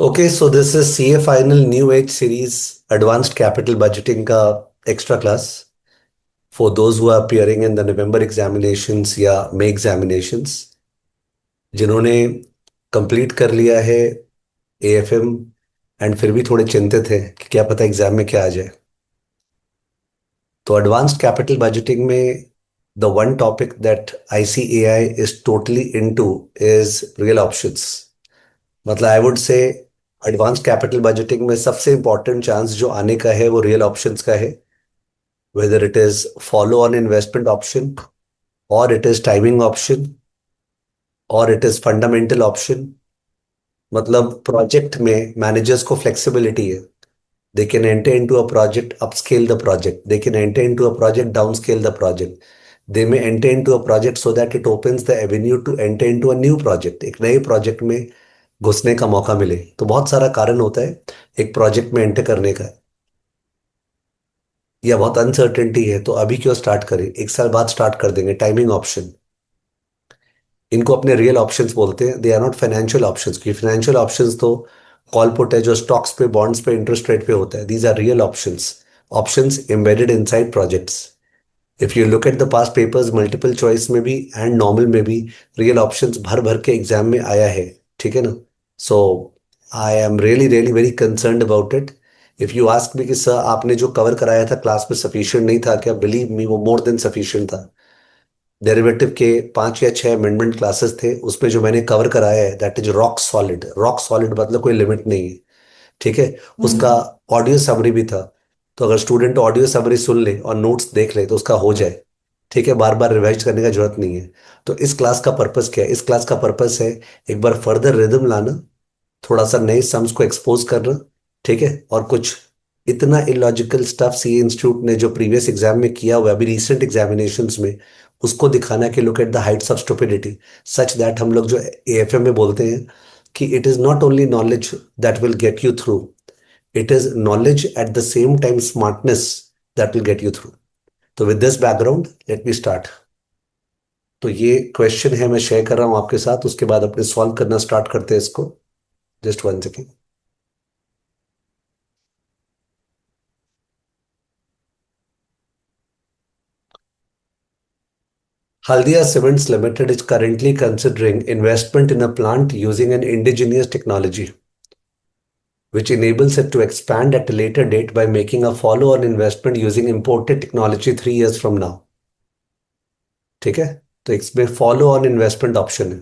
Okay, so this is CA Final New Age Series Advanced Capital Budgeting का extra class for those who are appearing in the November examinations या May examinations जिन्होंने complete कर लिया है AFM and फिर भी थोड़े चिंतित हैं कि क्या पता एग्जाम में क्या आ जाए। तो एडवांस्ड कैपिटल बजटिंग में the one topic that ICAI is totally into is real options. मतलब I would say advance capital budgeting में सबसे इंपॉर्टेंट चांस जो आने का है वो रियल ऑप्शंस का है। Whether it is follow on investment option और इट इज टाइमिंग ऑप्शन और इट इज फंडामेंटल ऑप्शन। मतलब प्रोजेक्ट में मैनेजर्स को फ्लेक्सिबिलिटी है। They can enter into a project, upscale the project, they can enter into a project, downscale the project. They may enter into a project so that it opens the avenue to enter into a new project, एक नए project में घुसने का मौका मिले। तो बहुत सारा कारण होता है एक प्रोजेक्ट में एंटर करने का, या बहुत अनसर्टेनिटी है तो अभी क्यों स्टार्ट करें, एक साल बाद स्टार्ट कर देंगे। टाइमिंग ऑप्शन, इनको अपने रियल ऑप्शंस बोलते हैं। They are not financial options, क्योंकि फाइनेंशियल ऑप्शंस तो कॉल पुट है जो स्टॉक्स पे, बॉन्ड्स पे, इंटरेस्ट रेट पे होता है। These are real options, options embedded inside projects. If you look at the past papers, multiple choice में भी एंड नॉर्मल में भी रियल ऑप्शंस भर भर के एग्जाम में आया है। ठीक है ना? So I am really really very concerned about it. If you ask me कि सर आपने जो कवर कराया था क्लास में सफिशिएंट नहीं था क्या, बिलीव मी वो मोर देन सफिशिएंट था। डेरिवेटिव के 5 या 6 अमेंडमेंट क्लासेस थे, उसमें जो मैंने कवर कराया है that is rock solid. Rock solid मतलब कोई लिमिट नहीं है। ठीक है? उसका ऑडियो समरी भी था। तो अगर स्टूडेंट ऑडियो समरी सुन ले और नोट्स देख ले तो उसका हो जाए। ठीक है? बार बार रिवाइज करने का जरूरत नहीं है। तो इस क्लास का पर्पस क्या है? इस क्लास का पर्पस है एक बार फर्दर रिदम लाना, थोड़ा सा नए सम्स को एक्सपोज करना। ठीक है? और कुछ इतना इलॉजिकल स्टफ सीए इंस्टीट्यूट ने जो प्रीवियस एग्जाम में किया हुआ है, अभी रिसेंट एग्जामिनेशंस में, उसको दिखाना कि look at the heights of stupidity, such that हम लोग जो एएफएम में बोलते हैं कि it is not only knowledge that will get you through, it is knowledge at the same time smartness that will get you through. तो with this background let me start. तो ये क्वेश्चन है, मैं share कर रहा हूं आपके साथ, उसके बाद अपने सॉल्व करना स्टार्ट करते हैं इसको। Just one second. Haldia Cements Limited is currently considering investment in a plant using an indigenous technology, which enables it to expand at a later date by making a follow-on investment using imported technology 3 years from now. ठीक है? तो इसमें follow on investment option है।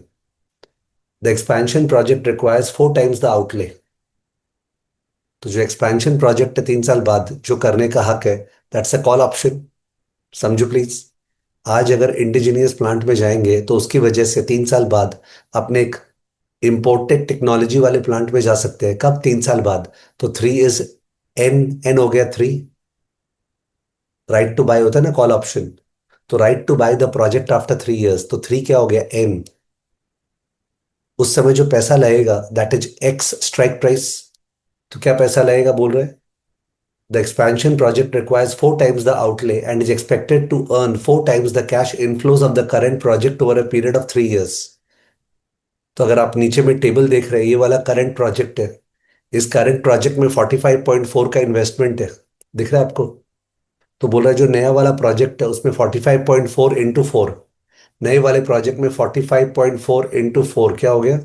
The expansion project requires 4 times the outlay. तो जो expansion project है 3 साल बाद जो करने का हक है, दैट्स अ कॉल ऑप्शन। समझो प्लीज। आज अगर इंडिजिनियस प्लांट में जाएंगे तो उसकी वजह से 3 साल बाद अपने एक इंपोर्टेड टेक्नोलॉजी वाले प्लांट में जा सकते हैं। कब? 3 साल बाद। तो थ्री इज एन, एन हो गया 3। राइट टू बाय होता है ना कॉल ऑप्शन। तो right to buy the project after 3 years, तो 3 क्या हो गया? एन। उस समय जो पैसा लगेगा that is x strike price. तो क्या पैसा लगेगा बोल रहे हैं? The expansion project requires 4 times the outlay and is expected to earn 4 times the cash inflows of the current project over a period of 3 years। तो अगर आप नीचे में टेबल देख रहे हैं, ये वाला करंट प्रोजेक्ट है। इस करंट प्रोजेक्ट में 45.4 का इन्वेस्टमेंट है। दिख रहा है आपको? तो बोल रहा है जो नया वाला प्रोजेक्ट है उसमें 45.4 इंटू 4। नए वाले प्रोजेक्ट में 45.4 इंटू 4 क्या हो गया?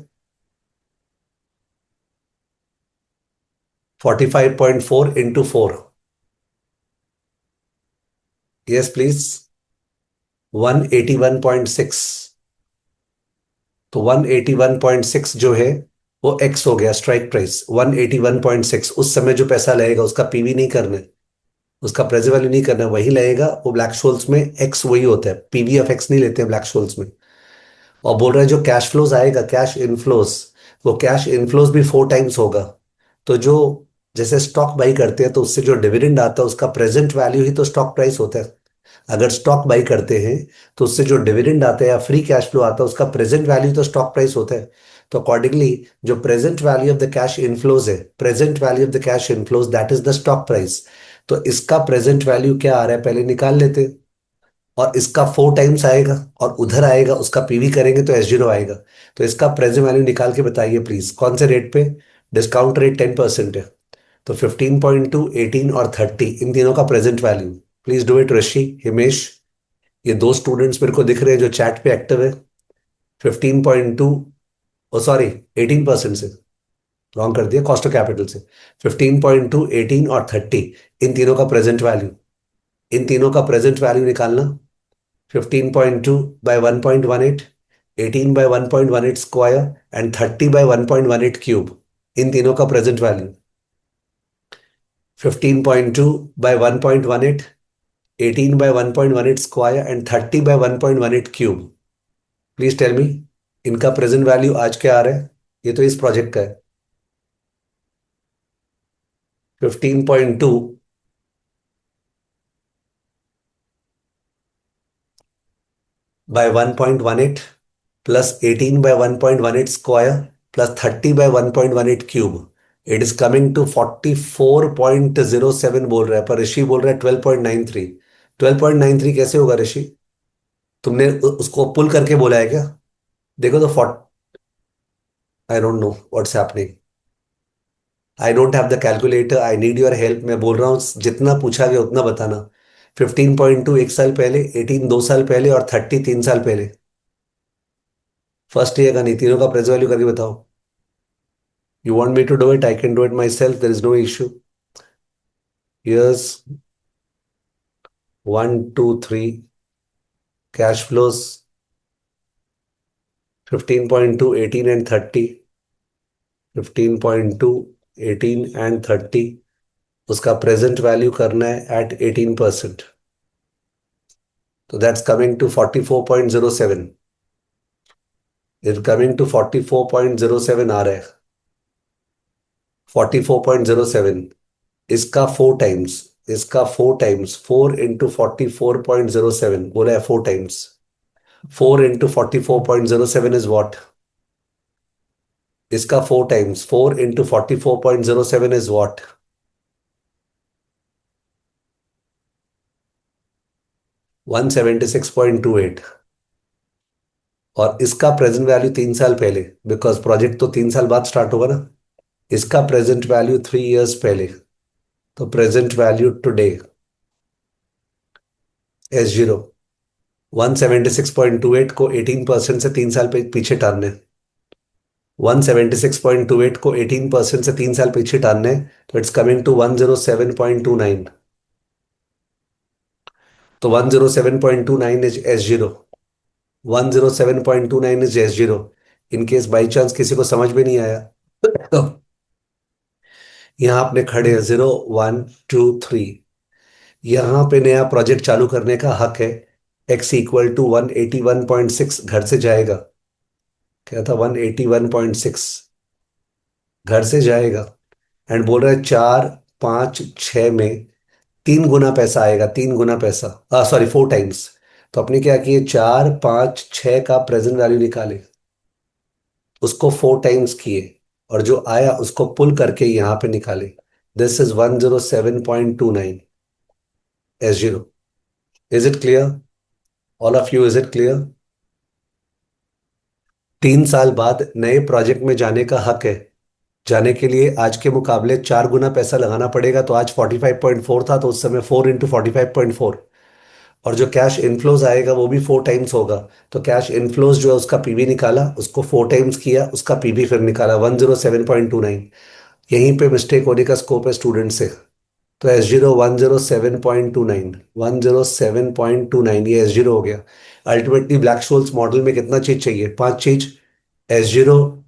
45.4 इंटू 4। Yes please. 181.6। तो 181.6 जो है वो एक्स हो गया स्ट्राइक प्राइस। 181.6 उस समय जो पैसा लगेगा उसका पीवी नहीं करना है, उसका प्रेजेंट वैल्यू नहीं करना है, वही लगेगा। वो ब्लैक शोल्स में एक्स वही होता है, पीवी ऑफ एक्स नहीं लेते हैं ब्लैक शोल्स में। और बोल रहे हैं जो कैश फ्लोज आएगा, कैश इनफ्लोज, वो कैश इनफ्लोज भी 4 times होगा। तो जो जैसे स्टॉक बाई करते हैं तो उससे जो डिविडेंड आता है उसका प्रेजेंट वैल्यू ही तो स्टॉक प्राइस होता है। अगर स्टॉक बाई करते हैं तो उससे जो डिविडेंड आता है या फ्री कैश फ्लो आता है उसका प्रेजेंट वैल्यू तो स्टॉक प्राइस होता है। तो अकॉर्डिंगली जो present value of the cash inflows है, present value of the cash inflows that is the stock price. तो इसका प्रेजेंट वैल्यू क्या आ रहा है पहले निकाल लेते हैं। और इसका 4 times आएगा और उधर आएगा, उसका पीवी करेंगे तो S0 आएगा। तो इसका प्रेजेंट वैल्यू निकाल के बताइए प्लीज, कौन से रेट पे? डिस्काउंट रेट 10% है। तो 15.2, 18 और 30 इन तीनों का present value. Please do it Rishi, Himesh. ये दो स्टूडेंट्स मेरे को दिख रहे हैं जो चैट पे एक्टिव है। 15.2, ओ सॉरी, 18% से रॉन्ग कर दिया, कॉस्ट ऑफ कैपिटल से। 15.2, 18 और 30 इन तीनों का प्रेजेंट वैल्यू। इन तीनों का प्रेजेंट वैल्यू निकालना। 15.2 by 1.18, 18 by 1.18 square and 30 by 1.18 cube, इन तीनों का present value. 15.2 by 1.18, 18 by 1.18 square and 30 by 1.18 cube. Please tell me, इनका प्रेजेंट वैल्यू आज क्या आ रहा है? ये तो इस प्रोजेक्ट का है। 15.2 by 1.18 plus 18 by 1.18 square plus 30 by 1.18 cube, it is coming to 44.07 बोल रहा है, पर ऋषि बोल रहा है 12.93। 12.93 कैसे होगा ऋषि? तुमने उसको पुल करके बोला है क्या? देखो तो I don't know what's happening. I don't have the calculator, I need your help. मैं बोल रहा हूँ जितना पूछा गया उतना बताना। 15.2 एक साल पहले, 18 2 साल पहले और 30 3 साल पहले। फर्स्ट ईयर का नहीं, तीनों का प्रेजेंट वैल्यू करके बताओ। You want me to do it? I can do it myself. There is no issue. Here's one, two, three. Cash flows 15.2, 18 and 30. 15.2, 18 and 30. उसका प्रेजेंट वैल्यू करना है एट 18%। तो that's coming to 44.07। Is coming to 44.07 आ रहा है। 44.07। इसका 4 times. इसका 4 times, 4 into 44.07 बोला है 4 टाइम्स। 4 into 44.07 is what? इसका 4 टाइम्स, 4 into 44.07 is what? 176.28। और इसका प्रेजेंट वैल्यू 3 साल पहले, बिकॉज प्रोजेक्ट तो 3 साल बाद स्टार्ट होगा ना। इसका प्रेजेंट वैल्यू 3 इयर्स पहले। तो प्रेजेंट वैल्यू टुडे S0। 176.28 को 18% से 3 साल पीछे टालने। 176.28 को 18% से 3 साल पीछे टालने। तो इट्स कमिंग टू 107.29। तो 107.29 is S0। 107.29 is S0। In case by chance किसी को समझ में नहीं आया तो यहाँ अपने खड़े हैं 0 1 2 3। यहाँ पे नया प्रोजेक्ट चालू करने का हक है। x = 181.6 घर से जाएगा। क्या था? 181.6 घर से जाएगा। एंड बोल रहा है 4 5 6 में 3 गुना पैसा आएगा। 3 गुना पैसा, सॉरी 4 टाइम्स। तो आपने क्या किए, 4 5 6 का प्रेजेंट वैल्यू निकाले, उसको 4 टाइम्स किए, और जो आया उसको पुल करके यहां पे निकाले। This is 107.29 S0। Is it clear? All of you, is it clear? 3 साल बाद नए प्रोजेक्ट में जाने का हक है। जाने के लिए आज के मुकाबले 4 गुना पैसा लगाना पड़ेगा। तो आज 45.4 था, तो उस समय 4 into 45.4। और जो कैश इनफ्लोज आएगा वो भी 4 टाइम्स होगा। तो कैश इनफ्लोज जो है उसका पीवी निकाला, उसको 4 टाइम्स किया, उसका पीवी फिर निकाला 107.29। यहीं पे मिस्टेक होने का स्कोप है स्टूडेंट से। तो S0 107.29, 107.29 ये S0 हो गया। अल्टीमेटली ब्लैक शोल्स मॉडल में कितना चीज चाहिए? 5 चीज। S0,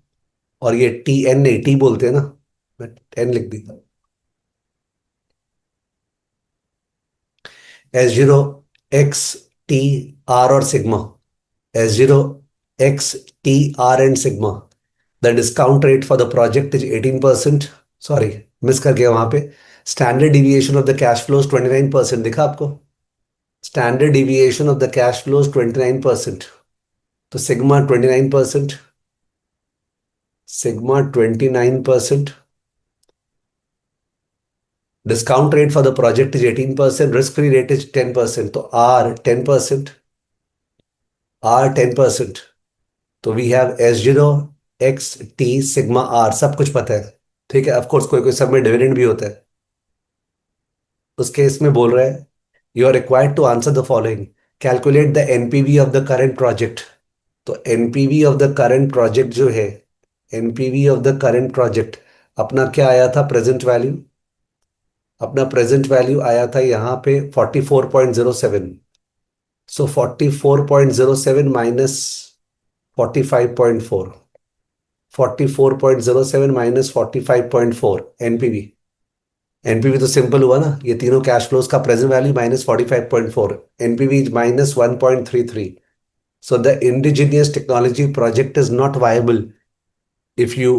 और ये TN नहीं, टी बोलते हैं ना, मैं 10 लिख दी। S0 XTR और sigma. S0 XTR and sigma. The discount rate for the project is 18%। Sorry, miss कर गया वहां पे। Standard deviation of the cash flows 29%, दिखा आपको? Standard deviation of the cash flows 29%। तो sigma 29%। Sigma 29%। Discount rate for the project is 18%, risk free rate is 10%। तो are 10%। Are 10%। तो we have S0 XT sigma are, सब कुछ पता है। ठीक है, ऑफ कोर्स कोई कोई सब में डिविडेंड भी होता है। उस केस में बोल रहा है you are required to answer the following, calculate the NPV of the current project. तो NPV of the current project जो है, NPV of the current project अपना क्या आया था, प्रेजेंट वैल्यू। अपना प्रेजेंट वैल्यू आया था यहाँ पे 44.07। So 44.07 minus 45.4, 44.07 minus 45.4 NPV. NPV तो सिंपल हुआ ना, ये तीनों कैश फ्लोज का present value minus 45.4, NPV minus 1.33। So the indigenous technology project is not viable if you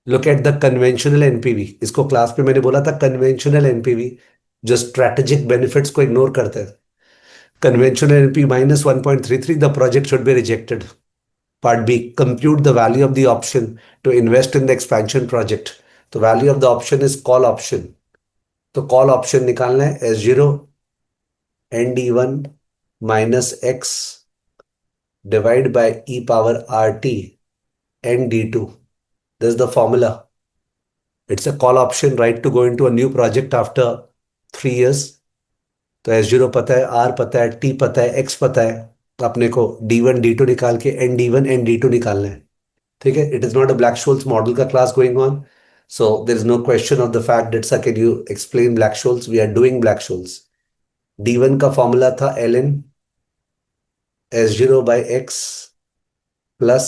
look at the conventional NPV. इसको क्लास में मैंने बोला था, कन्वेंशनल एनपीवी जो स्ट्रैटेजिक बेनिफिट्स को इग्नोर करते हैं। Conventional NP minus 1.33, the project should be rejected. Part B, compute the value of the option to invest in the expansion project. तो value of the option is call option. तो call option निकालना है S0 ND1 minus x divide by e power RT ND2। This the formula. It's a call option, right to go into a new project after 3 years. तो S0 पता है, R पता है, T पता है, X पता है। तो अपने को D1 D2 निकाल के ND1 ND2 निकालना है। ठीक है, it is not a Black Scholes model का class going on, so there is no question of the fact that sir can you explain Black Scholes, we are doing Black Scholes. D1 का formula था ln S0 by x plus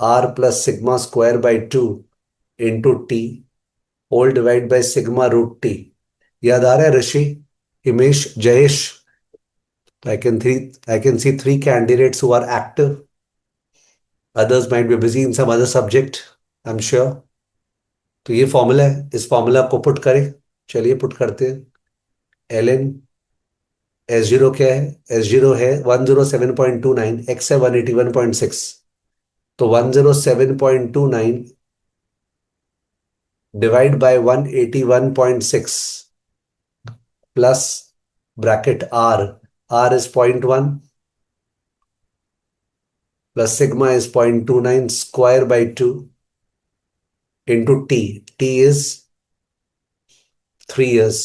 R plus sigma square by 2 into t whole divide by sigma root t. याद आ रहा है ऋषि, Himesh, Jayesh? I can see three candidates who are active. Others might be busy in some other subject, I'm sure. तो ये formula है, इस formula को put करें। चलिए पुट करते हैं। ln S0 क्या है? S0 है 107.29, एक्स है 181.6। तो 107.29 divide by 181.6 plus bracket R is 0.1 plus sigma is 0.29 square by 2 into t is 3 years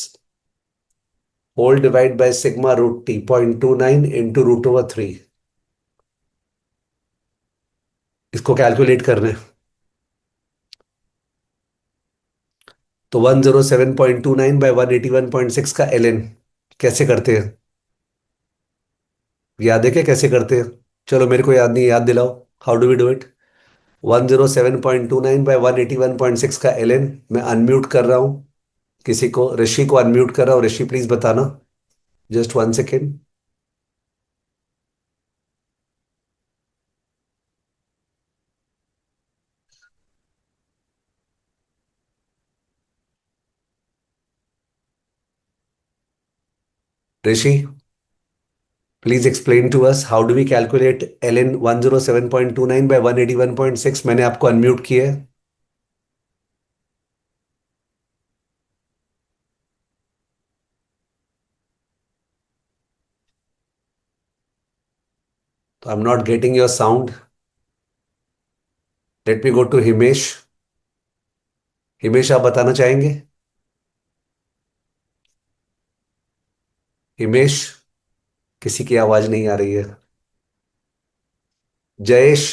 whole divide by sigma root t 0.29 into √3। इसको कैलकुलेट करना है। तो 107.29 बाय 181.6 का ln कैसे करते हैं? याद है क्या कैसे करते हैं? चलो मेरे को याद नहीं, याद दिलाओ। How do we do it? 107.29 by 181.6 का ln। मैं अनम्यूट कर रहा हूँ किसी को, ऋषि को अनम्यूट कर रहा हूँ। ऋषि प्लीज बताना, just 1 second. Rishi, please explain to us how do we calculate ln 107.29 by 181.6। मैंने आपको अनम्यूट किया है। तो I am not getting your sound. Let me go to Himesh. Himesh, आप बताना चाहेंगे? हिमेश, किसी की आवाज नहीं आ रही है। जयेश,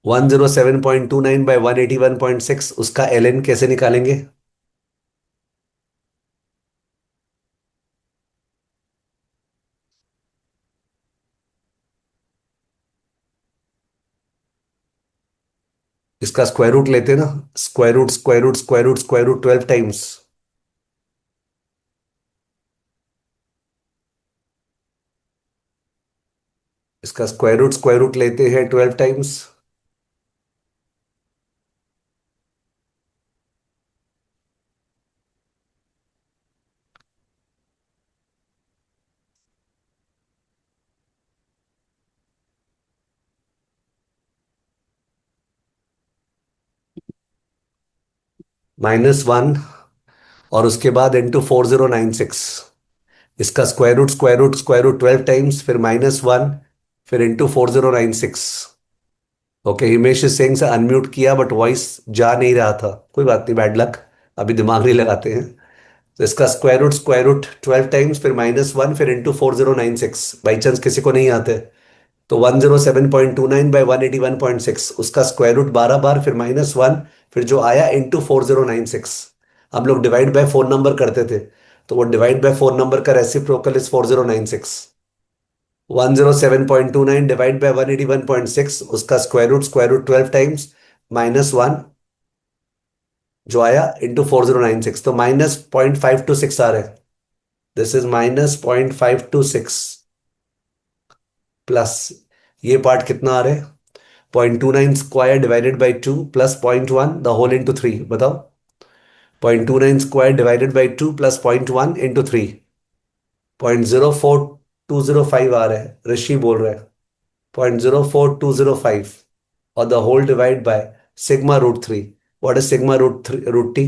107.29 बाय 181.6 उसका ln कैसे निकालेंगे? इसका स्क्वायर रूट लेते हैं ना, square root square root square root square root 12 times. इसका स्क्वायर रूट लेते हैं 12 टाइम्स। -1 और उसके बाद इंटू 4096। इसका स्क्वायर रूट 12 टाइम्स, फिर -1, फिर into 4096। Okay, Himesh is saying से अनम्यूट किया बट वॉइस जा नहीं रहा था, कोई बात नहीं, बैड लक, अभी दिमाग नहीं लगाते हैं। तो इसका स्क्वायर रूट 12 टाइम्स, फिर -1, फिर इंटू 4096, बाई चांस किसी को नहीं आते तो 107.29 by 181.6, उसका स्क्वायर रूट 12 बार, फिर -1, फिर जो आया इंटू 4096। हम लोग डिवाइड बाय फोन नंबर करते थे, तो वो डिवाइड बाय फोन नंबर का रेसिप्रोकल इज 4096। 107.29 डिवाइड बाय 181.6, उसका स्क्वायर रूट 12 टाइम्स, -1 जो आया इंटू 4096, तो -0.526 आ रहा है। दिस इज -0.526 प्लस ये पार्ट कितना आ रहा है, 0.29 square divided by 2 plus 0.1 the whole into 3, बताओ। 0.29 square divided by 2 plus 0.1 into 3, 0.04205 आ रहा है, ऋषि बोल रहा है। 0.04205 और the whole divide by sigma root 3। What is sigma root t?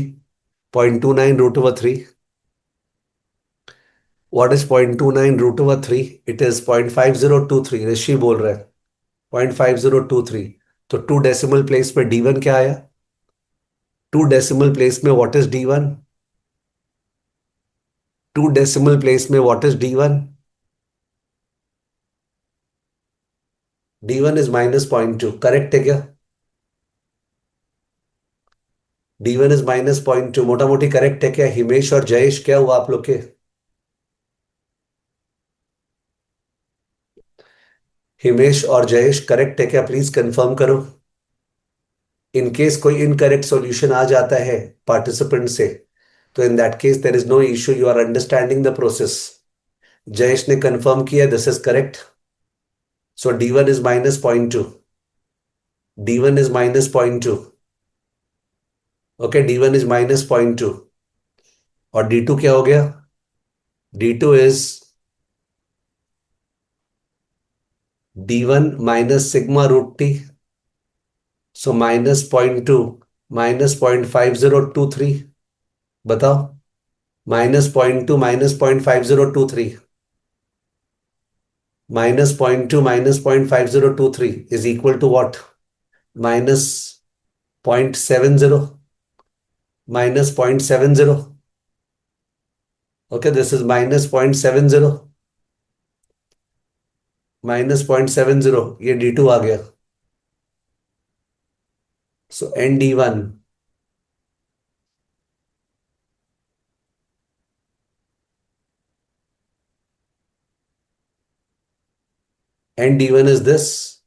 0.29 root over 3। What is 0.29 root over 3? It is 0.5023, ऋषि बोल रहा है। 0.5023, तो 2 डेसिमल प्लेस पे D1 क्या आया? 2 डेसिमल प्लेस में what is D1? 2 decimal place में what is D1? D1 is -0.2, correct है क्या? D1 इज -0.2, मोटा मोटी करेक्ट है क्या? हिमेश और जयेश, क्या हुआ आप लोग के? हिमेश और जयेश करेक्ट है क्या? प्लीज कंफर्म करो। इन केस कोई इनकरेक्ट सॉल्यूशन आ जाता है पार्टिसिपेंट से, तो in that case there is no issue, you are understanding the process. Jayesh ने कंफर्म किया, this is correct. So D1 is -0.2। D1 is -0.2। Okay, D1 is -0.2। और D2 क्या हो गया? D2 is D1 minus sigma root t. So -0.2 -0.5023, बताओ। -0.2 -0.5023, -0.2 -0.5023 is equal to what? -0.70, -0.70। Okay, this is -0.70, -0.70, ये D2 आ गया। सो ND1, ND1 is this,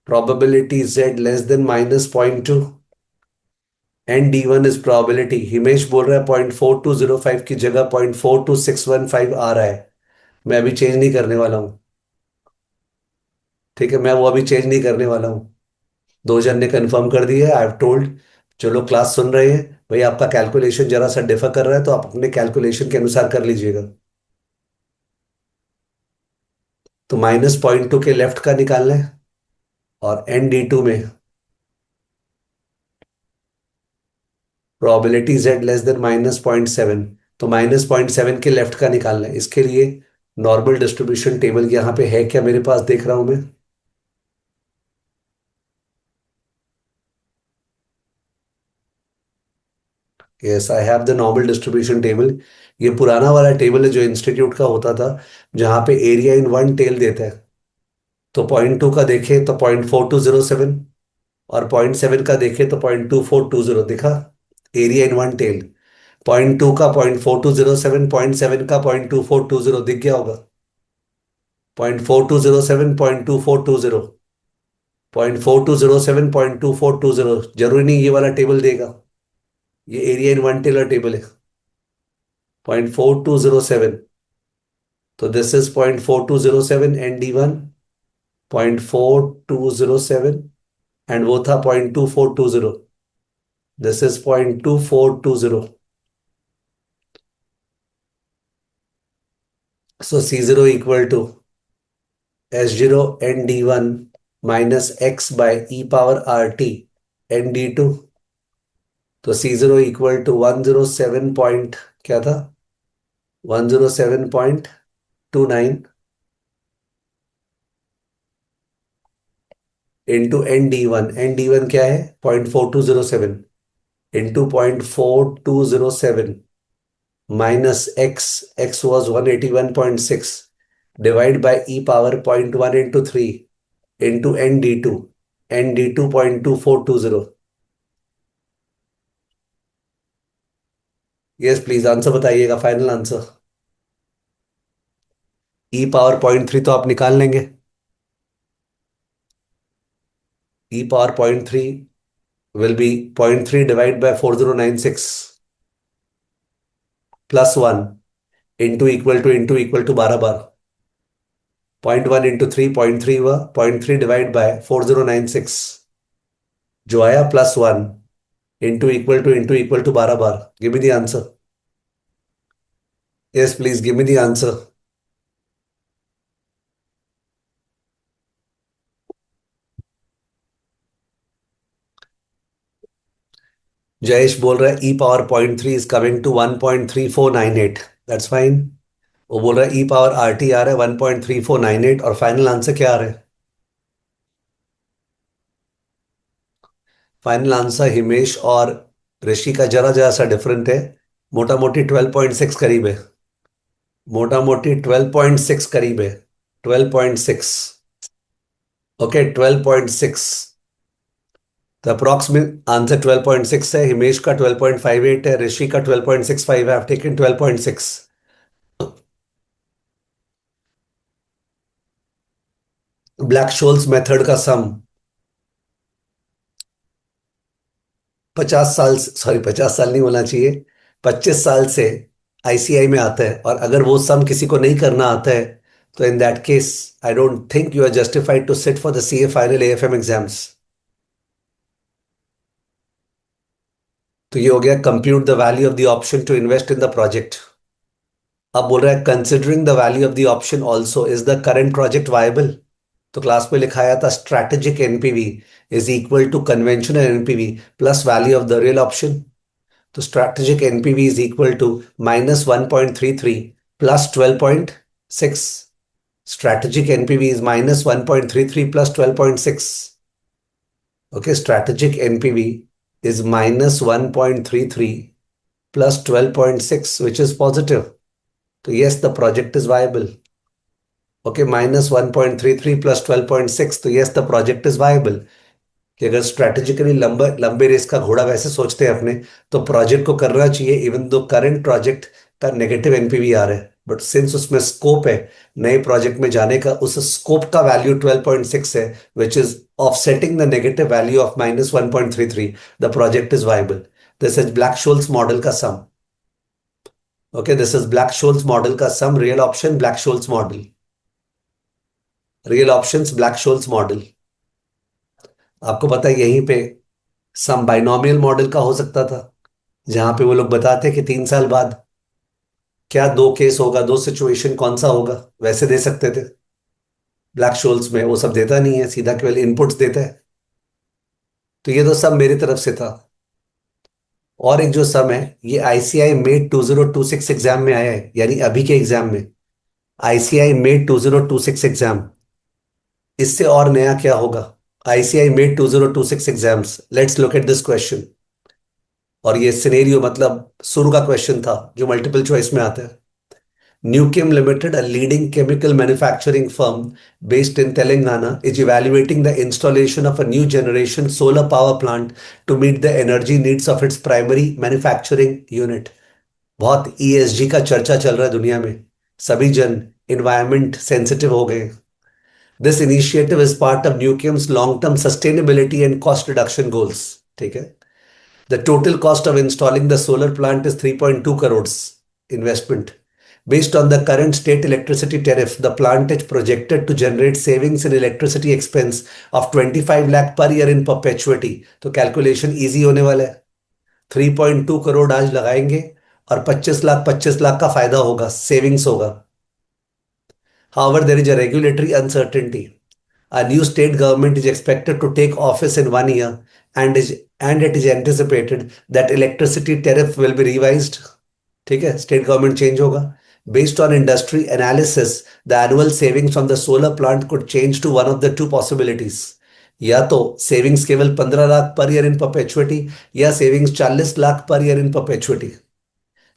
probability Z less than -0.2, and D1 is probability. Himesh बोल रहा है 0.4205 की जगह 0.42615 आ रहा है। मैं अभी चेंज नहीं करने वाला हूँ, ठीक है, मैं वो अभी चेंज नहीं करने वाला हूँ। दो जन ने कंफर्म कर दिया, आई हैव टोल्ड। जो लोग क्लास सुन रहे हैं, भाई आपका कैलकुलेशन जरा सा डिफर कर रहा है तो आप अपने कैलकुलेशन के अनुसार कर लीजिएगा। तो -0.2 के लेफ्ट का निकालना है, और ND2 में प्रोबेबिलिटी Z लेस देन -0.7, तो -0.7 के लेफ्ट का निकालना है। इसके लिए नॉर्मल डिस्ट्रीब्यूशन टेबल यहाँ पे है क्या मेरे पास, देख रहा हूं मैं। Yes, I have the normal distribution table. ये पुराना वाला टेबल है जो इंस्टीट्यूट का होता था, जहाँ पे एरिया इन वन टेल देता है। तो 0.2 का देखें तो 0.4207, और 0.7 का देखें तो 0.2420, दिखा? Area in one tell. 0.2 का 0.4207, 0.7 का 0.2420, दिख गया होगा। 0.4207, 0.2420, 0.4207, 0.2420, जरूरी नहीं ये वाला टेबल देगा, ये area in one tailed table है। 0.4207, तो दिस इज 0.4207 ND1, 0.4207, एंड वो था 0.2420, this is 0.2420। So C0 equal to S0 ND1 minus x by e⁻RT ND2। तो C0 इक्वल टू 107 पॉइंट, क्या था, 107.29 इंटू ND1। ND1 क्या है? 0.4207 into 0.4207 minus x, x was 181.6 divide by E⁻, 0.1 into 3 into ND2। ND2 0.2420। Yes please answer बताइएगा, final answer. E⁻, 0.3 तो आप निकाल लेंगे। E⁻, 0.3 will be 0.3 divided by 4096 plus 1 into equal to 12 बार। 0.1 इंटू 3, 0.3 हुआ, 0.3 divide by 4096 जो आया प्लस 1 into equal to 12 बार। Give me the answer. Yes please give me the answer. Jayesh बोल रहा है E⁻, 0.3 is coming to 1.3498। That's fine. वो बोल रहा है E⁻RT आ रहा है 1.3498, और फाइनल आंसर क्या आ रहा है? फाइनल आंसर हिमेश और ऋषि का जरा जरा सा डिफरेंट है। मोटा मोटी 12.6 करीब है। मोटा मोटी 12.6 करीब है। 12.6। ओके 12.6। तो अप्रोक्सीमेट आंसर 12.6 है। हिमेश का 12.58 है, ऋषि का 12.65 है। I taken 12.6। Black Scholes method का सम 50 साल, सॉरी 50 साल नहीं होना चाहिए, 25 साल से ICI में आता है, और अगर वो सम किसी को नहीं करना आता है तो in that case I don't think you are justified to sit for the CA final AFM exams. तो ये हो गया compute the value of the option to invest in the project. अब बोल रहा है considering the value of the option also is the current project viable. तो class में लिखाया था strategic NPV is equal to conventional NPV plus value of the real option. तो strategic NPV is equal to -1.33 plus 12.6। Strategic NPV is -1.33 plus 12.6। Okay strategic NPV is -1.33 plus 12.6 which is positive. तो yes the project is viable. Okay -1.33 plus 12.6, तो yes the project is viable। कि अगर strategically लंबे लंबे race का घोड़ा वैसे सोचते हैं अपने, तो प्रोजेक्ट को करना चाहिए इवन दो करंट प्रोजेक्ट का नेगेटिव NPV आ रहा है, बट सिंस उसमें स्कोप है नए प्रोजेक्ट में जाने का, उस स्कोप का वैल्यू 12.6 है which is offsetting the negative value of -1.33। The project is viable. This is Black Scholes model का sum. Okay this is Black Scholes model का sum. Real option Black Scholes model. Real options Black Scholes model. आपको पता है यहीं पे सम binomial model का हो सकता था, जहां पे वो लोग बताते कि 3 साल बाद क्या दो केस होगा, दो सिचुएशन कौन सा होगा, वैसे दे सकते थे। ब्लैक शोल्स में वो सब देता नहीं है, सीधा केवल इनपुट्स देता है। तो ये तो सब मेरी तरफ से था। और एक जो सम है ये ICI मेड 2026 एग्जाम में आया है, यानी अभी के एग्जाम में। ICI made 2026 exam. इससे और नया क्या होगा? ICI made 2026 exams. Let's look at this question. और ये सिनेरियो मतलब शुरू का क्वेश्चन था जो मल्टीपल चॉइस में आता है। Nuchem Limited, a leading chemical manufacturing firm based in Telangana, is evaluating the installation of a new generation solar power plant to meet the energy needs of its primary manufacturing unit। बहुत ESG का चर्चा चल रहा है दुनिया में, सभी जन इन्वायरमेंट सेंसिटिव हो गए। This initiative is part of Newchem's long term sustainability and cost reduction goals. ठीक है। The total cost of installing the solar plant is 3.2 crores investment. Based on the current state electricity tariff, the plant is projected to generate savings in electricity expense of 25 lakh per year in perpetuity। तो calculation easy होने वाला है। 3.2 करोड़ आज लगाएंगे और 25 लाख का फायदा होगा, सेविंग्स होगा। However, there is a regulatory uncertainty। A new state government is expected to take office in 1 year, and it is anticipated that electricity tariff will be revised। ठीक है, स्टेट गवर्नमेंट चेंज होगा। Based on industry analysis, the annual savings from the solar plant could change to one of the two possibilities। या तो savings केवल 15 lakh per year in perpetuity, या savings 40 lakh per year in perpetuity.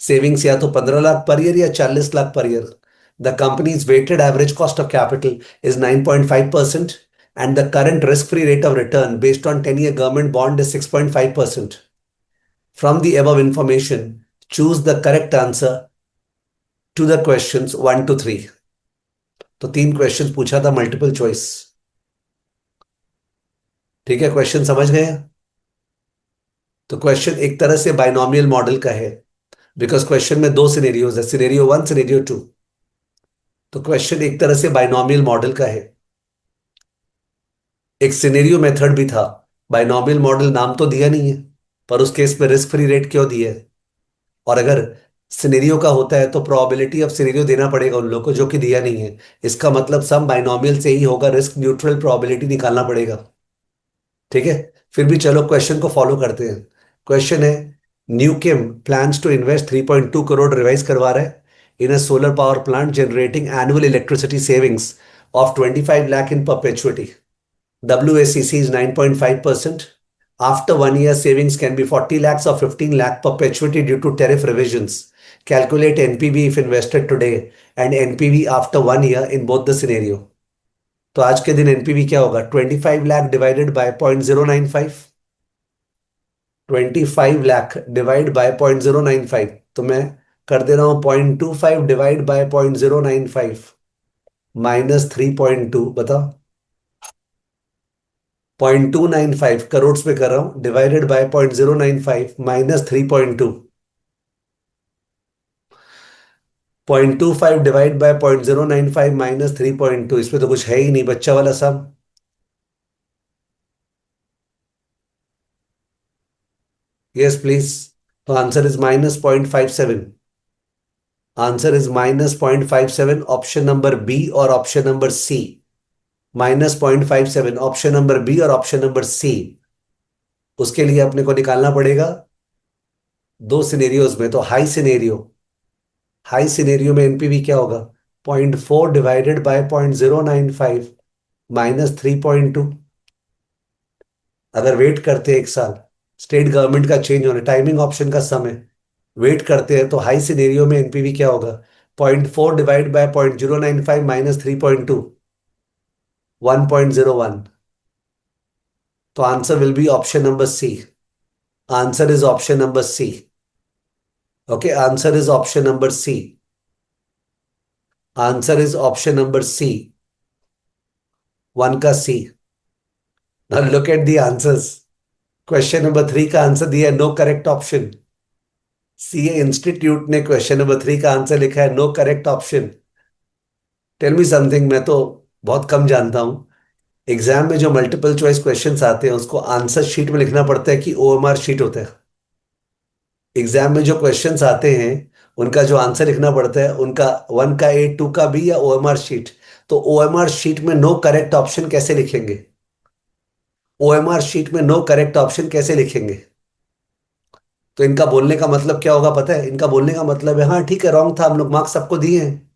Savings या तो 15 lakh per year या 40 lakh per year. The companies weighted average cost of capital is 9.5%, and the current risk-free rate of return based on 10-year government bond is 6.5%. From the above information, choose the correct answer to the questions 1 to 3। तो तीन question पूछा था, multiple choice. ठीक है, question समझ गए? तो question एक तरह से बाइनोमियल मॉडल का है, बिकॉज क्वेश्चन में दो सिनेरियोज है, सिनेरियो वन, सिनेरियो टू। तो क्वेश्चन एक तरह से बाइनोमियल मॉडल का है। एक सिनेरियो मेथड भी था। बाइनोमियल मॉडल नाम तो दिया नहीं है, पर उस केस में रिस्क फ्री रेट क्यों दिया है? और अगर सिनेरियो का होता है तो प्रोबेबिलिटी ऑफ सिनेरियो देना पड़ेगा उन लोगों को, जो कि दिया नहीं है। इसका मतलब सम बाइनोमियल से ही होगा, रिस्क न्यूट्रल प्रोबेबिलिटी निकालना पड़ेगा। ठीक है, फिर भी चलो क्वेश्चन को फॉलो करते हैं। क्वेश्चन है, Newchem plans to invest 3.2 crore, revise करवा रहा है, in a solar power plant generating annual electricity savings of 25 lakh in perpetuity. WACC is 9.5%. After 1 year, savings can be 40 lakhs or 15 lakh perpetuity due to tariff revisions. Calculate NPV if invested today and NPV after 1 year in both the scenario. तो आज के दिन NPV क्या होगा? 25 lakh divided by 0.095। 25 lakh divide by 0.095, तो मैं कर दे रहा हूं 0.25 डिवाइड बाय 0.095 माइनस 3.2। बताओ, 0.295 करोड़ पे कर रहा हूं, divided by 0.095 minus 3.2। 0.25 divide by 0.095 minus 3.2, इसमें तो कुछ है ही नहीं, बच्चा वाला सब। Yes please. तो answer is -0.57। Answer is -0.57, option number B और option number C. -0.57, option number B और ऑप्शन नंबर सी। उसके लिए अपने को निकालना पड़ेगा दो सिनेरियोज में। तो हाई सिनेरियो में एनपीवी क्या होगा? 0.4 डिवाइडेड बाय 0.095 माइनस 3.2। अगर वेट करते हैं एक साल, स्टेट गवर्नमेंट का चेंज होने, टाइमिंग ऑप्शन का समय, वेट करते हैं, तो हाई सिनेरियो में एनपीवी क्या होगा? 0.4 डिवाइड बाय 0.095 माइनस 3.2, 1.01। तो answer will be option number C. Answer is option number C. Okay, answer is option number C. Answer is option number C, one का C. Now look at the answers. Question number 3 का answer दिया है, no correct option. CA institute ने question number 3 का answer लिखा है, no correct option. Tell me something, मैं तो बहुत कम जानता हूं। एग्जाम में जो मल्टीपल चॉइस क्वेश्चंस आते हैं उसको आंसर शीट में लिखना पड़ता है कि ओएमआर शीट होता है? एग्जाम में जो क्वेश्चंस आते हैं उनका जो आंसर लिखना पड़ता है, उनका 1 का ए, 2 का बी, या ओएमआर शीट। तो ओएमआर शीट में नो करेक्ट ऑप्शन कैसे लिखेंगे? ओएमआर शीट में नो करेक्ट ऑप्शन कैसे लिखेंगे? तो इनका बोलने का मतलब क्या होगा पता है? इनका बोलने का मतलब है, हाँ ठीक है, रॉन्ग था, हम लोग मार्क्स सबको दिए हैं।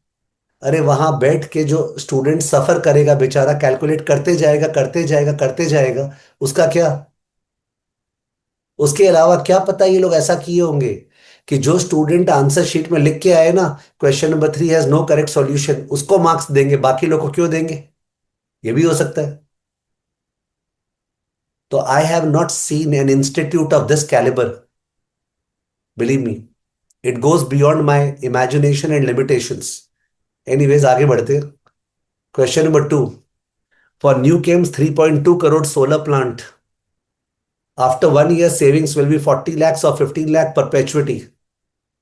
अरे वहां बैठ के जो स्टूडेंट सफर करेगा बेचारा, कैलकुलेट करते जाएगा, करते जाएगा, करते जाएगा, उसका क्या? उसके अलावा क्या पता ये लोग ऐसा किए होंगे कि जो स्टूडेंट आंसर शीट में लिख के आए ना, question number 3 has no correct solution, उसको मार्क्स देंगे, बाकी लोग को क्यों देंगे? ये भी हो सकता है। तो I have not seen an institute of this calibre, believe me, it goes beyond my imagination and limitations. Anyways, आगे बढ़ते हैं। Question number 2, for new Chems 3.2 crore solar plant, after 1 year savings will be 40 lakhs or 15 lakh perpetuity.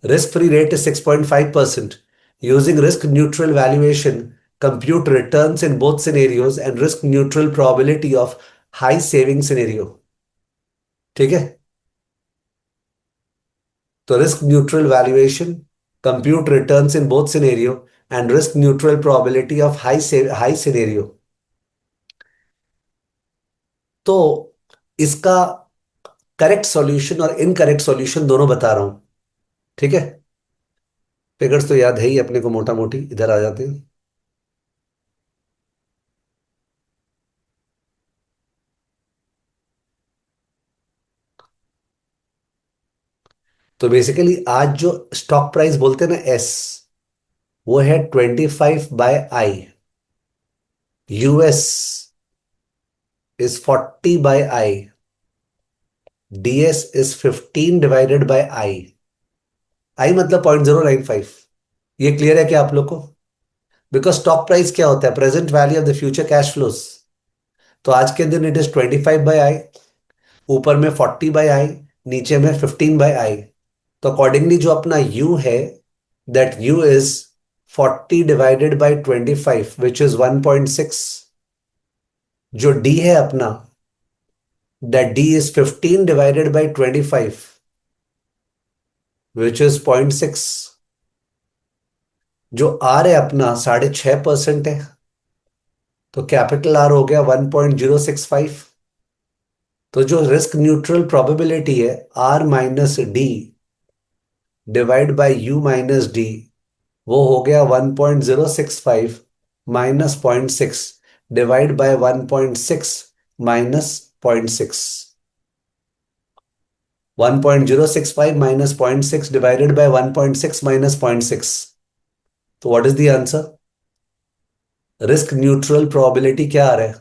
Risk-free rate is 6.5%. Using risk-neutral valuation, compute returns in both scenarios and risk-neutral probability of high saving scenario. ठीक है, तो risk neutral valuation, compute returns in both scenario and risk neutral probability of high scenario. तो इसका correct solution और incorrect solution दोनों बता रहा हूं। ठीक है, फिगर्स तो याद है ही अपने को, मोटा मोटी इधर आ जाते हैं। तो बेसिकली आज जो स्टॉक प्राइस बोलते हैं ना एस, वो है 25/I। US is 40/I। DS is 15/I। आई मतलब 0.095। ये क्लियर है क्या आप लोग को? बिकॉज स्टॉक प्राइस क्या होता है? Present value of the future cash flows. तो आज के दिन इट इज 25/I, ऊपर में 40/I, नीचे में 15/I। तो अकॉर्डिंगली जो अपना यू है, that you is 40/25 which is 1.6। जो डी है अपना, that D is 15/25 which is 0.6। जो आर है अपना 6.5% है, तो कैपिटल आर हो गया 1.065। तो जो रिस्क न्यूट्रल प्रोबेबिलिटी है, R minus D divide by U minus D, वो हो गया 1.065 minus 0.6 divide by 1.6 minus 0.6। 1.065 minus 0.6 divided by 1.6 minus 0.6। तो what is the answer? Risk neutral probability क्या आ रहा है?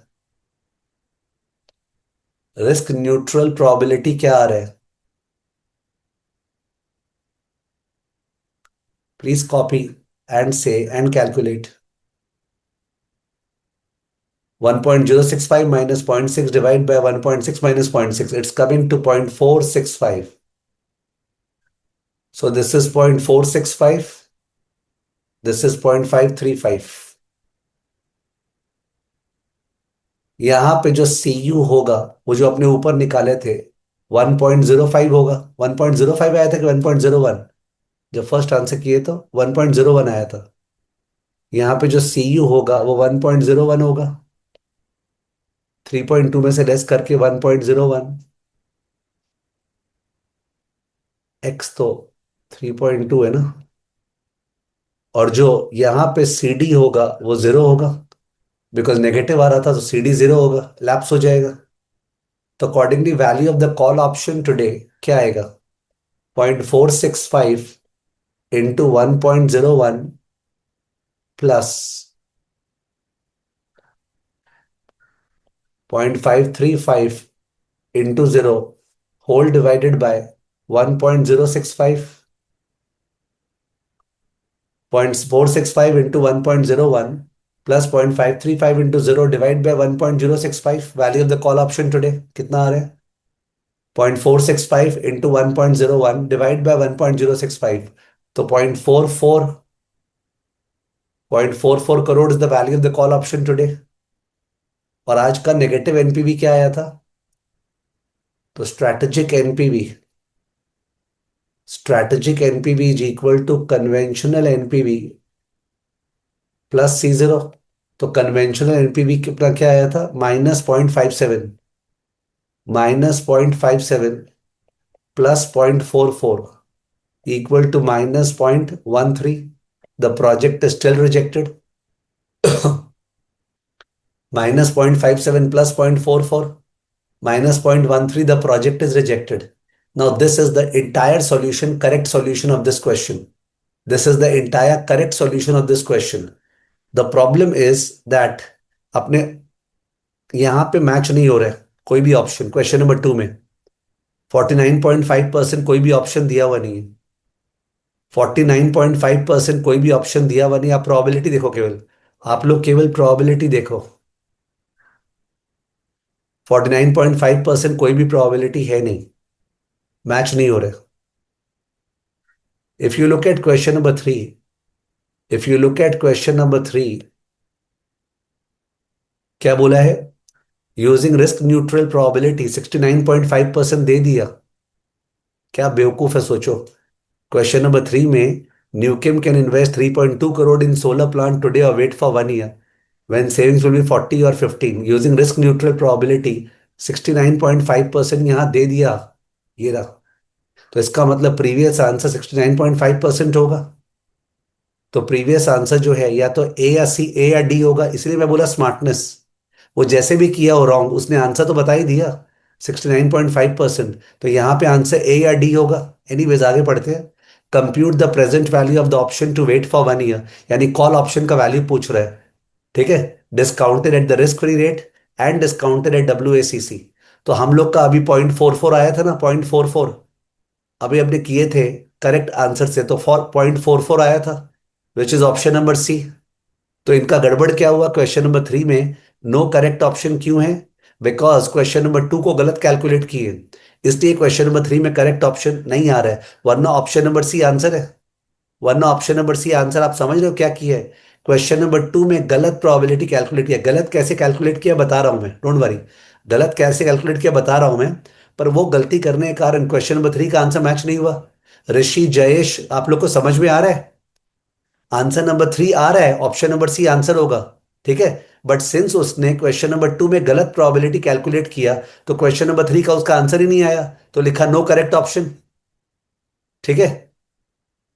रिस्क न्यूट्रल प्रोबेबिलिटी क्या आ रहा है? प्लीज कॉपी एंड से and calculate. 1.065 minus 0.6 divided by 1.6 minus 0.6. It's coming to 0.465. So this is 0.465. This is 0.535. यहां पे जो सी यू होगा, वो जो अपने ऊपर निकाले थे, 1.05 होगा। 1.05 आया था कि 1.01? जब फर्स्ट आंसर किए तो 1.01 आया था। यहाँ पे जो सी यू होगा वो 1.01 होगा। 3.2 में से लेस करके 1.01। एक्स तो 3.2 है ना। और जो यहाँ पे सी डी होगा वो जीरो होगा, बिकॉज नेगेटिव आ रहा था, तो सी डी जीरो होगा, लैप्स हो जाएगा। तो accordingly value of the call option today क्या आएगा? 0.465 into 1.01 plus 0.535 into zero whole divided by 1.065। 0.465 into 1.01 plus 0.535 into zero divide by 1.065। Value of the call option today कितना आ रहा है? 0.465 इंटू 1.01 डिवाइड बाय 1.065। तो 0.44 crore is the value of the call option today. और आज का नेगेटिव एनपीवी क्या आया था? तो strategic NPV is equal to conventional NPV plus C zero. तो कन्वेंशनल एनपीवी कितना क्या आया था? -0.57। -0.57 plus 0.44 equal to -0.13. The project is still rejected. -0.57 plus 0.44 minus 0.13. The project is rejected. Now, this is the entire solution, correct solution of this question. This is the entire correct solution of this question. The problem is that अपने यहाँ पे match नहीं हो रहा है कोई भी option. Question number 2 में 49.5% कोई भी ऑप्शन दिया हुआ नहीं है। 49.5% कोई भी ऑप्शन दिया हुआ नहीं। आप प्रोबेबिलिटी देखो केवल, आप लोग केवल प्रोबेबिलिटी देखो। 49.5% कोई भी प्रोबेबिलिटी है नहीं, मैच नहीं हो रहे। If you look at question number 3, if you look at question number 3, क्या बोला है? यूजिंग रिस्क न्यूट्रल प्रोबेबिलिटी 69.5% दे दिया। क्या बेवकूफ है, सोचो। क्वेश्चन नंबर 3 में Newchem can invest 3.2 crore in solar plant today और wait for 1 year when savings will be 40 or 15 using risk neutral probability। 69.5% यहां दे दिया, ये रहा। तो इसका मतलब प्रीवियस आंसर 69.5% होगा। तो प्रीवियस आंसर जो है या तो ए या सी, ए या डी होगा। इसलिए मैं बोला स्मार्टनेस। वो जैसे भी किया हो रॉन्ग, उसने आंसर तो बता ही दिया। 69.5%। तो यहाँ पे आंसर ए या डी होगा। एनीवेज आगे पढ़ते हैं। Compute the present value of the option to wait for 1 year, यानी कॉल ऑप्शन का वैल्यू पूछ रहा है। ठीक है। Discounted at the risk free rate and discounted at WACC। तो हम लोग का अभी 0.44 आया था ना, 0.44 अभी हमने किए थे करेक्ट आंसर से, तो 0.44 आया था, which is option number C. तो इनका गड़बड़ क्या हुआ क्वेश्चन नंबर 3 में? नो करेक्ट ऑप्शन क्यों है? बिकॉज क्वेश्चन नंबर 2 को गलत कैलकुलेट किए, इसलिए क्वेश्चन नंबर 3 में करेक्ट ऑप्शन नहीं आ रहा है, वरना ऑप्शन नंबर सी आंसर है। वरना ऑप्शन नंबर सी आंसर। आप समझ रहे हो क्या किया है? क्वेश्चन नंबर 2 में गलत प्रोबेबिलिटी कैलकुलेट किया। गलत कैसे कैलकुलेट किया बता रहा हूं मैं, डोंट वरी। गलत कैसे कैलकुलेट किया बता रहा हूं मैं। पर वो गलती करने के कारण क्वेश्चन नंबर 3 का आंसर मैच नहीं हुआ। ऋषि, जयेश, आप लोग को समझ में आ रहा है? आंसर नंबर 3 आ रहा है, ऑप्शन नंबर सी आंसर होगा। ठीक है। बट सिंस उसने क्वेश्चन नंबर 2 में गलत प्रोबेबिलिटी कैलकुलेट किया, तो क्वेश्चन नंबर 3 का उसका आंसर ही नहीं आया, तो लिखा नो करेक्ट ऑप्शन। ठीक है।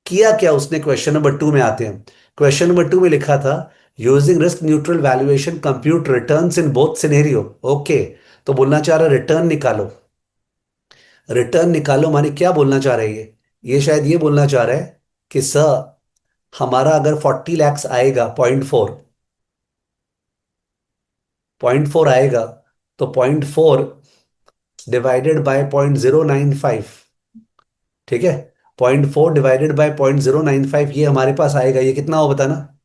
किया क्या उसने क्वेश्चन नंबर 2 में आते हैं। क्वेश्चन नंबर 2 में लिखा था using risk neutral valuation compute returns in both scenario. Okay. तो बोलना चाह रहा है रिटर्न निकालो। रिटर्न निकालो माने क्या बोलना चाह रहा है ये शायद ये बोलना चाह रहा है कि सर, हमारा अगर 40 lakhs आएगा, 0.4 आएगा, तो 0.4 डिवाइडेड बाय 0.095। ठीक है। 0.4 डिवाइडेड बाय 0.095 ये हमारे पास आएगा, ये कितना हो बताना।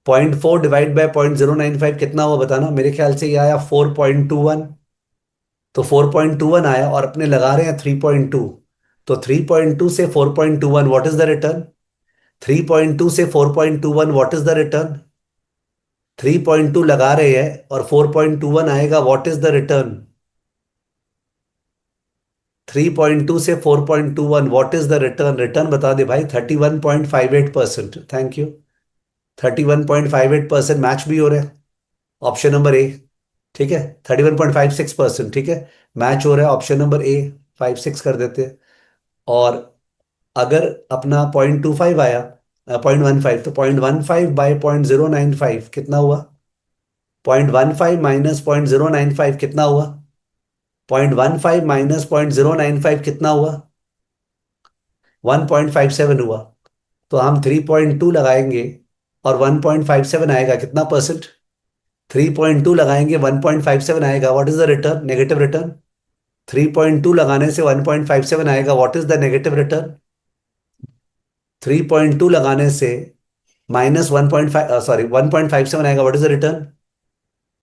0.4 डिवाइड बाय 0.095 कितना हुआ बताना। मेरे ख्याल से ये आया 4.21। तो 4.21 आया और अपने लगा रहे हैं 3.2। तो 3.2 से 4.21 व्हाट इज द रिटर्न? 3.2 से 4.21 व्हाट इज द रिटर्न? 3.2 लगा रहे हैं और 4.21 आएगा, व्हाट इज द रिटर्न? 3.2 से 4.21 what is the return? Return बता दे भाई। 31.58%। Thank you. 31.58% मैच भी हो रहे हैं, ऑप्शन नंबर ए। ठीक है। 31.56%। ठीक है। मैच हो रहा है, ऑप्शन नंबर ए। 56 कर देते हैं। और अगर अपना 0.25 आया, 0.15, तो 0.15 बाय 0.095 कितना हुआ? 0.15 माइनस 0.095 कितना हुआ? 0.15 माइनस 0.095 कितना हुआ? 1.57 हुआ। तो हम 3.2 लगाएंगे और 1.57 आएगा, कितना परसेंट? 3.2 लगाएंगे, 1.57 आएगा, what is the return? Negative return. 3.2 लगाने से 1.57 आएगा, what is the negative return? 3.2 लगाने से माइनस 1.5, सॉरी 1.57 आएगा, व्हाट इज द रिटर्न?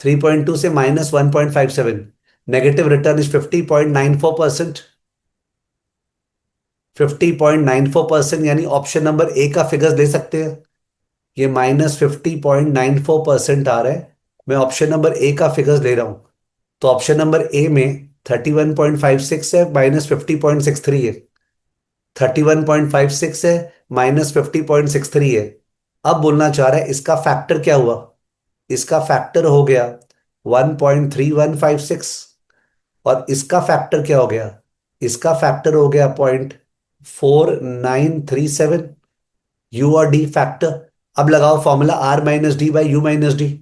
3.2 से माइनस 1.57, नेगेटिव रिटर्न इज 50.94%। 50.94%, यानी ऑप्शन नंबर ए का फिगर्स ले सकते हैं। ये -50.94% आ रहा है। मैं ऑप्शन नंबर ए का फिगर्स ले रहा हूं। तो ऑप्शन नंबर ए में 31.56 है, -50.63 है। 31.56 है, -50.63 है। अब बोलना चाह रहा है इसका फैक्टर क्या हुआ। इसका फैक्टर हो गया 1.3156। और इसका फैक्टर क्या हो गया? इसका फैक्टर हो गया 0.4937। यू और डी फैक्टर। अब लगाओ फॉर्मूला R-D/U-D।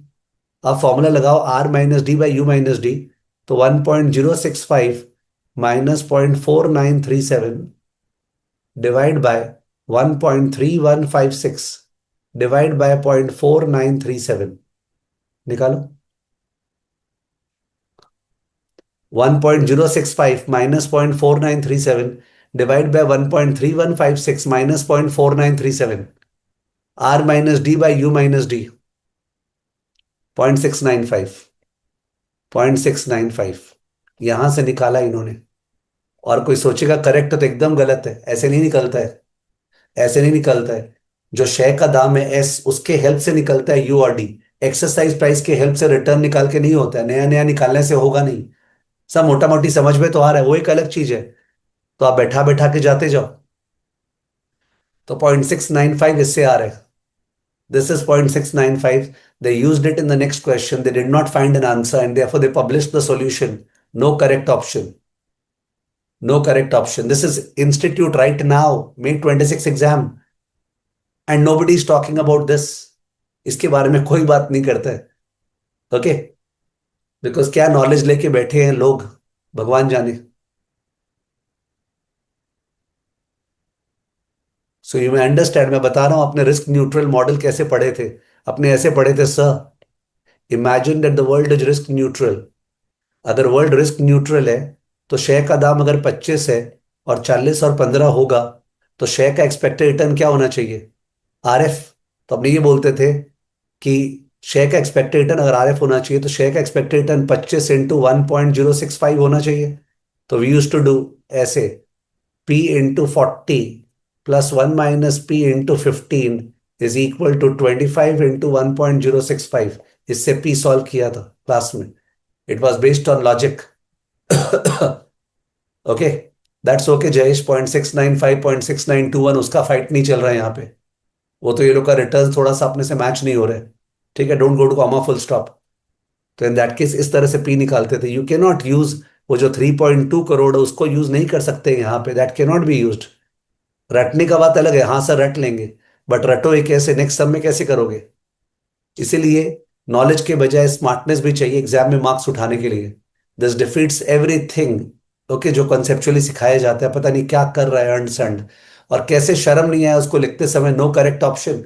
अब फॉर्मूला लगाओ R-D/U-D। तो 1.065 minus 0.4937 divide by 1.3156 divide by 0.4937 निकालो। 1.065 minus 0.4937 divide by 1.3156 minus 0.4937। R-D/U-D 0.695। 0.695 यहां से निकाला इन्होंने। और कोई सोचेगा करेक्ट तो एकदम गलत है, ऐसे नहीं निकलता है। ऐसे नहीं निकलता है। जो शेयर का दाम है एस, उसके हेल्प से निकलता है यू और डी। एक्सरसाइज प्राइस के हेल्प से रिटर्न निकाल के नहीं होता है, नया नया निकालने से होगा नहीं। सब मोटा मोटी समझ में तो आ रहा है, वो एक अलग चीज है। तो आप बैठा बैठा के जाते जाओ। तो 0.695 इससे आ रहा है। This is 0.695। They used it in the next question. They did not find an answer and therefore they published the solution. No correct option. No correct option. This is institute right now, May 26 exam, and nobody is talking about this. इसके बारे में कोई बात नहीं करता है। Okay. Because क्या knowledge लेके बैठे हैं लोग। भगवान जाने। सो यू मे अंडरस्टैंड, मैं बता रहा हूं आपने रिस्क न्यूट्रल मॉडल कैसे पढ़े थे। अपने ऐसे पढ़े थे sir, imagine that the world is risk neutral. अगर वर्ल्ड रिस्क न्यूट्रल है तो शेयर का दाम अगर 25 है और 40 और 15 होगा, तो शेयर का एक्सपेक्टेड रिटर्न क्या होना चाहिए? आरएफ। तो अपने ये बोलते थे कि शेयर का एक्सपेक्टेड रिटर्न अगर आरएफ होना चाहिए तो शेयर का एक्सपेक्टेड रिटर्न 25 इंटू 1.065 होना चाहिए। तो वी यूज टू डू ऐसे, P into 40 plus 1 - P into 15 is equal to 25 into 1.065। इससे P सॉल्व किया था क्लास में। It was based on logic. Okay, that's okay Jayesh. 0.695 0.6921 उसका फाइट नहीं चल रहा है यहाँ पे। वो तो ये लोग का रिटर्न थोड़ा सा अपने से मैच नहीं हो रहे। ठीक है, don't go two comma full stop. तो इन दैट केस इस तरह से पी निकालते थे। यू कैन नॉट यूज वो जो 3.2 करोड़ है उसको यूज नहीं कर सकते यहाँ पे, that can not be used. रटने का बात अलग है, हाँ सर रट लेंगे, बट रटो ये कैसे, नेक्स्ट सब में कैसे करोगे? इसीलिए नॉलेज के बजाय स्मार्टनेस भी चाहिए एग्जाम में मार्क्स उठाने के लिए। This defeats everything. ओके, जो कंसेप्चुअली सिखाया जाता है, पता नहीं क्या कर रहा है अंडरस्टैंड। और कैसे शर्म नहीं आया उसको लिखते समय नो करेक्ट ऑप्शन।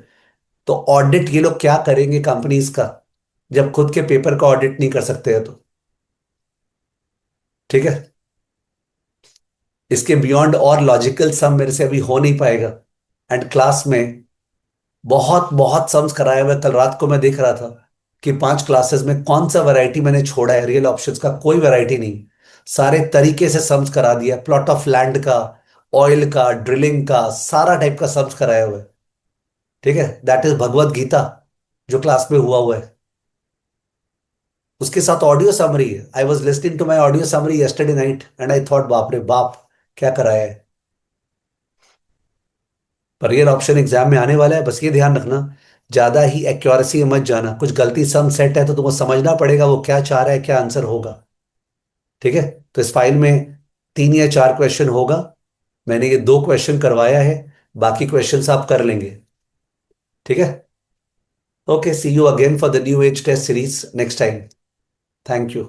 तो ऑडिट ये लोग क्या करेंगे कंपनीज का, जब खुद के पेपर का ऑडिट नहीं कर सकते हैं तो? ठीक है, इसके बियॉन्ड और लॉजिकल सम मेरे से अभी हो नहीं पाएगा। एंड क्लास में बहुत बहुत सम्स कराया हुआ है। कल रात को मैं देख रहा था कि 5 क्लासेस में कौन सा वैरायटी मैंने छोड़ा है, रियल ऑप्शंस का कोई वैरायटी नहीं। सारे तरीके से सम्स करा दिया, प्लॉट ऑफ लैंड का, ऑयल का, ड्रिलिंग का, सारा टाइप का सम्स कराया हुआ है। ठीक है, दैट इज भगवत गीता जो क्लास में हुआ हुआ है। उसके साथ ऑडियो समरी है। I was listening to my audio summary yesterday night and I thought बाप रे बाप, क्या कराया है। पर रियल ऑप्शन एग्जाम में आने वाला है, बस ये ध्यान रखना, ज्यादा ही एक्यूरेसी में मत जाना। कुछ गलती सम सेट है तो तुमको समझना पड़ेगा वो क्या चाह रहा है, क्या आंसर होगा। ठीक है, तो इस फाइल में 3 या 4 क्वेश्चन होगा। मैंने ये 2 क्वेश्चन करवाया है, बाकी क्वेश्चंस आप कर लेंगे। ठीक है, okay, see you again for the new age test series next time. Thank you.